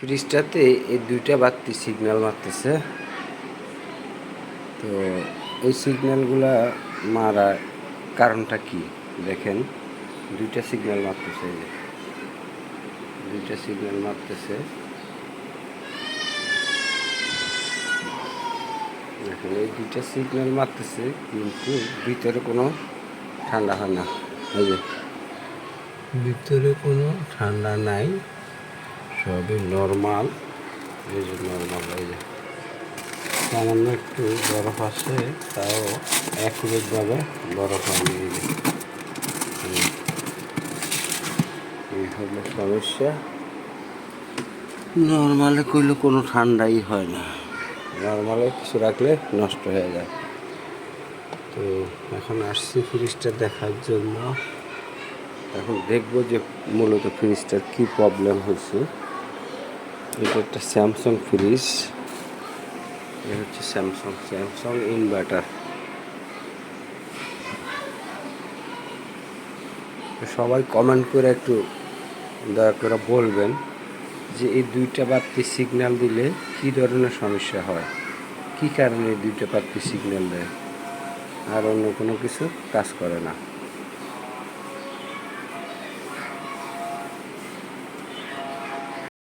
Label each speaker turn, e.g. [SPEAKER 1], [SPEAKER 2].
[SPEAKER 1] ফ্রিজটাতে এই দুইটা বাতি সিগন্যাল মারতেছে। তো এই সিগন্যালগুলা মারার কারণটা কি দেখেন, দুইটা সিগন্যাল মারতেছে, এই যে দুইটা সিগন্যাল মারতেছে। দেখেন এই দুইটা সিগন্যাল মারতেছে, কিন্তু ভিতরে কোনো ঠান্ডা হয় না। এই যে ভিতরে কোনো ঠান্ডা নাই, সবই নর্মাল। এই যে নর্মাল, এই যে সামান্য একটু বরফ আছে, তাও অ্যাকুরেটভাবে বরফ হয়নি। এই হলো সমস্যা। নর্মালে করলে কোনো ঠান্ডাই হয় না, নর্মালে কিছু রাখলে নষ্ট হয়ে যায়। তো এখন আসছি ফ্রিজটা দেখার জন্য। এখন দেখবো যে মূলত ফ্রিজটার কী প্রবলেম হয়েছে। এটা একটা স্যামসাং ফ্রিজ, এটা হচ্ছে স্যামসাং ইনভার্টার। সবাই কমেন্ট করে একটু দয়া করে বলবেন যে এই দুইটা বাতি সিগন্যাল দিলে কী ধরনের সমস্যা হয়, কী কারণে এই দুইটা বাতি সিগন্যাল দেয়, আর অন্য কোনো কিছু কাজ করে না।